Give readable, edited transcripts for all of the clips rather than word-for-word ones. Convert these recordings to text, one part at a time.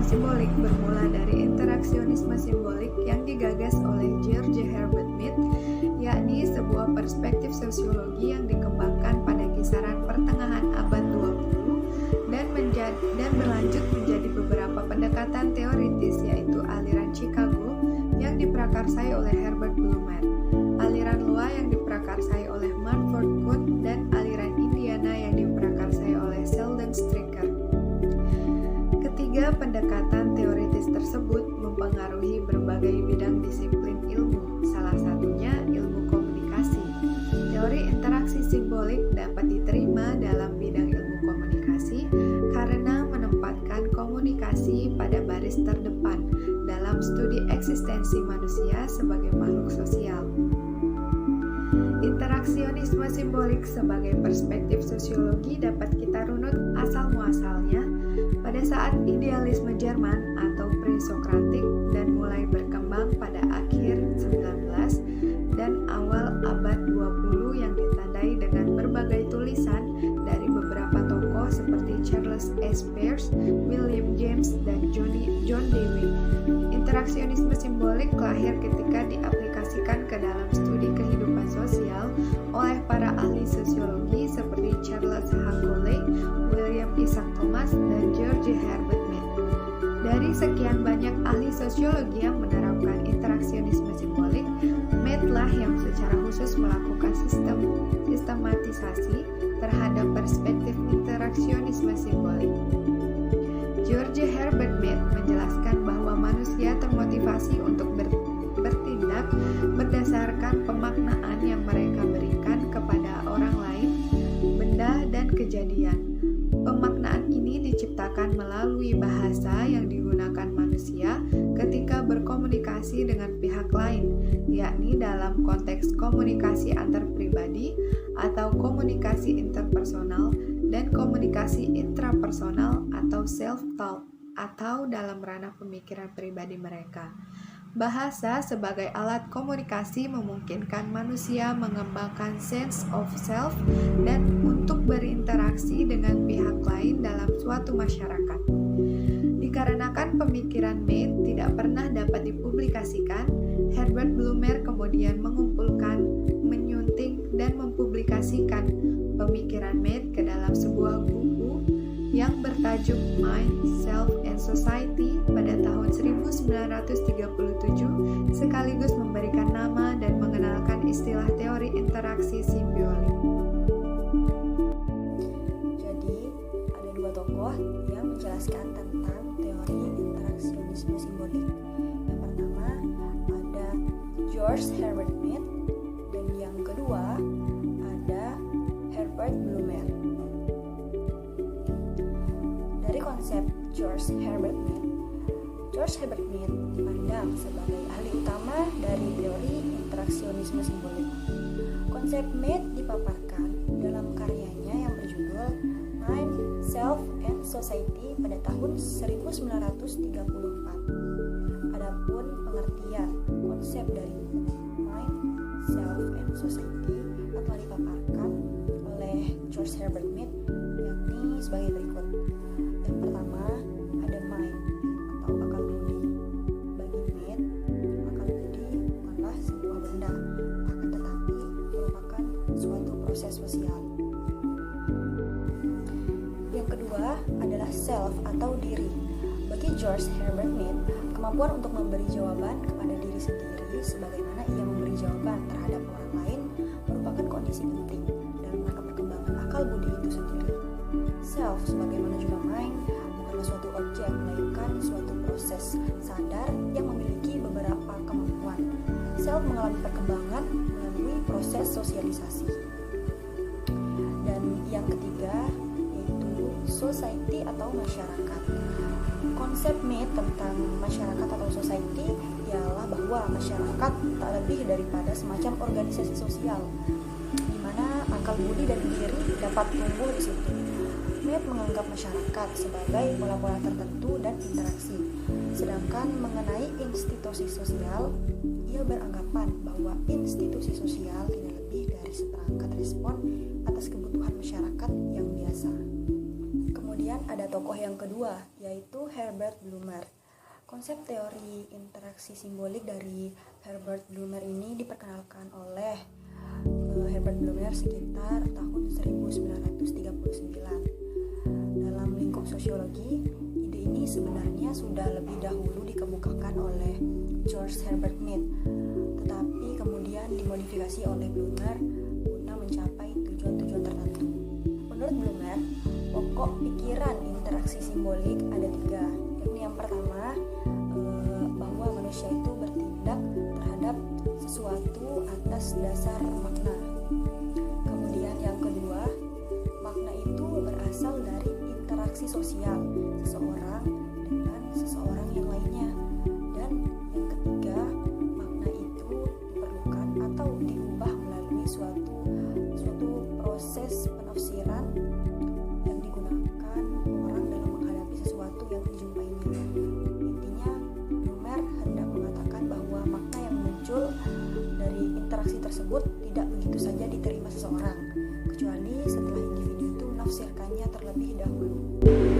simbolik bermula dari interaksionisme simbolik yang digagas oleh George Herbert Mead, yakni sebuah perspektif sosiologi yang dikembangkan pada kisaran pertengahan abad 20 dan berlanjut menjadi beberapa pendekatan teoritis, yaitu aliran Chicago yang diprakarsai oleh Herbert Blumer, aliran Loa yang diprakarsai oleh Manford Kuhn, dan aliran Indiana yang diprakarsai oleh Sheldon Stricker. Ketiga pendekatan teoritis tersebut mempengaruhi berbagai bidang disiplin ilmu, salah satunya ilmu komunikasi. Teori interaksi simbolik dapat diterima dalam bidang ilmu komunikasi karena menempatkan komunikasi pada baris terdepan dalam studi eksistensi manusia sebagai makhluk sosial. Interaksionisme simbolik sebagai perspektif sosiologi dapat kita runut asal-muasalnya pada saat idealisme Jerman atau pre-Sokratik dan mulai berkembang pada akhir 19 dan awal abad 20 yang ditandai dengan berbagai tulisan dari beberapa tokoh seperti Charles S. Peirce, William James, dan John Dewey. Interaksionisme simbolik lahir ketika diaplikasikan ke dalam studi kehidupan sosial oleh para ahli sosiologi seperti Charles Hakoly, William Isaac Thomas, dan George Herbert Mead. Dari sekian banyak ahli sosiologi yang menerapkan interaksionisme simbolik, Mead lah yang secara khusus melakukan sistematisasi terhadap perspektif interaksionisme simbolik. George Herbert Mead menjelaskan bahwa manusia termotivasi untuk bertindak berdasarkan pemaknaan yang mereka berikan kepada orang lain, benda, dan kejadian. Pemaknaan ini diciptakan melalui bahasa yang digunakan manusia ketika berkomunikasi dengan pihak lain, yakni dalam konteks komunikasi antar pribadi atau komunikasi interpersonal dan komunikasi intrapersonal atau self-talk atau dalam ranah pemikiran pribadi mereka. Bahasa sebagai alat komunikasi memungkinkan manusia mengembangkan sense of self dan untuk berinteraksi dengan pihak lain dalam suatu masyarakat. Dikarenakan pemikiran Mead tidak pernah dapat dipublikasikan, Herbert Blumer kemudian mengumpulkan, menyunting, dan mempublikasikan pemikiran Mead ke dalam sebuah buku yang bertajuk Mind, Self, and Society pada tahun 1937, sekaligus memberikan nama dan mengenalkan istilah teori interaksi simbiolik. Jadi, ada dua tokoh yang menjelaskan tentang teori interaksionisme simbolik. Yang pertama ada George Herbert Mead, dan yang kedua ada Herbert Blumer. Dari konsep George Herbert Mead dipandang sebagai ahli utama dari teori interaksionisme simbolik. Konsep Mead dipaparkan dalam karyanya yang berjudul Mind, Self, and Society pada tahun 1934. Adapun pengertian konsep dari Mind, Self, and Society telah dipaparkan oleh George Herbert Mead, yakni sebagai berikut. Yang pertama ada mind atau akal budi. Bagi Mead, akal budi bukanlah sebuah benda, akan tetapi merupakan suatu proses sosial. Yang kedua adalah self atau diri. Bagi George Herbert Mead, kemampuan untuk memberi jawaban kepada diri sendiri sebagaimana ia memberi jawaban terhadap orang lain merupakan kondisi penting dalam rangka perkembangan akal budi itu sendiri. Self, sebagaimana juga mind, bukanlah suatu objek, melainkan suatu proses sadar yang memiliki beberapa kemampuan. Self mengalami perkembangan melalui proses sosialisasi. Dan yang ketiga yaitu society atau masyarakat. Konsep Mead tentang masyarakat atau society ialah bahwa masyarakat tak lebih daripada semacam organisasi sosial, di mana akal budi dan diri dapat tumbuh di situ. Mead menganggap masyarakat sebagai pola-pola tertentu dan interaksi. Sedangkan mengenai institusi sosial, ia beranggapan bahwa institusi sosial tidak lebih dari seperangkat respon atas kebutuhan masyarakat yang biasa. Kemudian ada tokoh yang kedua, yaitu Herbert Blumer. Konsep teori interaksi simbolik dari Herbert Blumer ini diperkenalkan oleh Herbert Blumer sekitar tahun 1939. Dalam lingkup sosiologi, ide ini sebenarnya sudah lebih dahulu dikemukakan oleh George Herbert Mead, tetapi kemudian dimodifikasi oleh Blumer guna mencapai tujuan-tujuan tertentu. Menurut Blumer, pokok pikiran interaksi simbolik ada 3, yakni yang pertama, bahwa manusia itu bertindak terhadap sesuatu atas dasar makna. Kemudian yang kedua, makna itu berasal dari interaksi sosial seseorang dengan seseorang yang lainnya. Dan yang ketiga, makna itu diperlukan atau diubah melalui suatu proses penafsiran yang digunakan orang dalam menghadapi sesuatu yang dijumpainya. Intinya, Blumer hendak mengatakan bahwa makna yang muncul dari interaksi tersebut tidak begitu saja diterima seseorang, kecuali setelah individu itu menafsirkannya terlebih dahulu.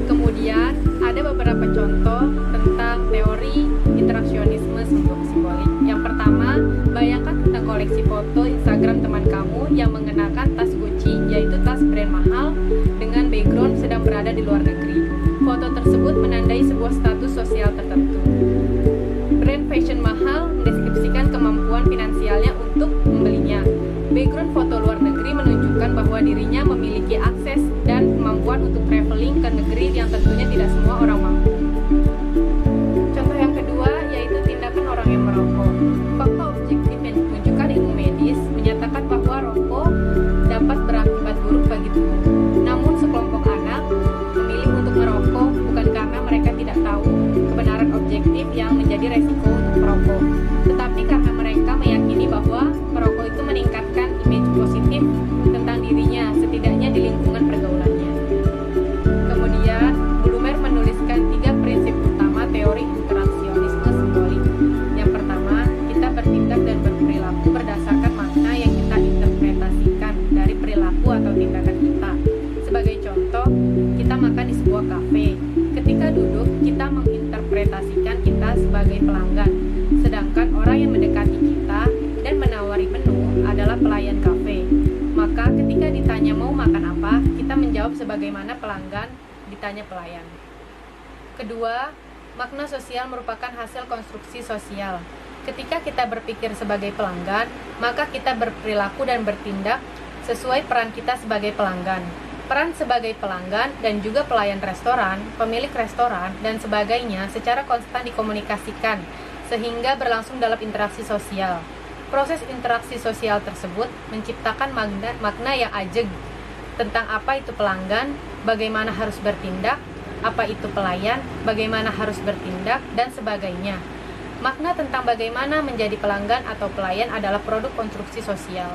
Kemudian ada beberapa contoh tentang teori interaksionisme simbolik. Yang pertama, bayangkan tentang koleksi foto Instagram teman kamu yang mengenakan tas Gucci, yaitu tas brand mahal dengan background sedang berada di luar negeri. Foto tersebut menandai sebuah status sosial tertentu. Brand fashion mahal mendeskripsikan kemampuan finansialnya untuk membelinya. Background foto luar negeri menunjukkan bahwa dirinya memiliki akses dan kemampuan untuk traveling ke negeri yang tentunya tidak semua orang mampu. Contoh yang kedua yaitu tindakan orang yang merokok. Fakta objektif yang ditunjukkan ilmu medis menyatakan bahwa rokok dapat berakibat buruk bagi tubuh. Namun sekelompok anak memilih untuk merokok bukan karena mereka tidak tahu kebenaran objektif yang menjadi resiko untuk merokok, tetapi karena mereka meyakini bahwa merokok itu meningkatkan image positif tentang dirinya, setidaknya di lingkungan pergaulannya. Kemudian, Blumer menuliskan 3 prinsip utama teori interaksionisme simbolik. Yang pertama, kita bertindak dan berperilaku berdasarkan makna yang kita interpretasikan dari perilaku atau tindakan kita. Sebagai contoh, kita makan di sebuah kafe. Ketika duduk, kita menginterpretasikan kita sebagai pelanggan, sedangkan orang yang mendekati kita dan menawari menu adalah pelayan kafe. Maka ketika ditanya mau makan apa, kita menjawab sebagaimana pelanggan ditanya pelayan. Kedua, makna sosial merupakan hasil konstruksi sosial. Ketika kita berpikir sebagai pelanggan, maka kita berperilaku dan bertindak sesuai peran kita sebagai pelanggan. Peran sebagai pelanggan dan juga pelayan restoran, pemilik restoran, dan sebagainya secara konstan dikomunikasikan, sehingga berlangsung dalam interaksi sosial. Proses interaksi sosial tersebut menciptakan makna yang ajeg tentang apa itu pelanggan, bagaimana harus bertindak, apa itu pelayan, bagaimana harus bertindak, dan sebagainya. Makna tentang bagaimana menjadi pelanggan atau pelayan adalah produk konstruksi sosial.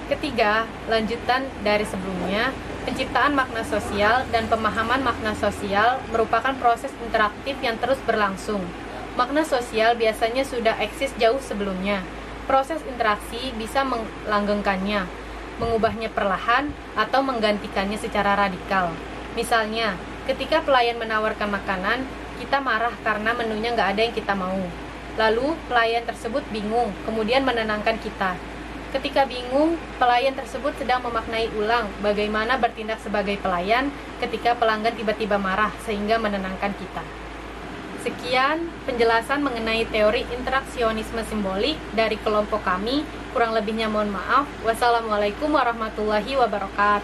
Ketiga, lanjutan dari sebelumnya, penciptaan makna sosial dan pemahaman makna sosial merupakan proses interaktif yang terus berlangsung. Makna sosial biasanya sudah eksis jauh sebelumnya. Proses interaksi bisa melanggengkannya, mengubahnya perlahan, atau menggantikannya secara radikal. Misalnya, ketika pelayan menawarkan makanan, kita marah karena menunya nggak ada yang kita mau. Lalu, pelayan tersebut bingung, kemudian menenangkan kita. Ketika bingung, pelayan tersebut sedang memaknai ulang bagaimana bertindak sebagai pelayan ketika pelanggan tiba-tiba marah sehingga menenangkan kita. Sekian penjelasan mengenai teori interaksionisme simbolik dari kelompok kami. Kurang lebihnya mohon maaf. Wassalamualaikum warahmatullahi wabarakatuh.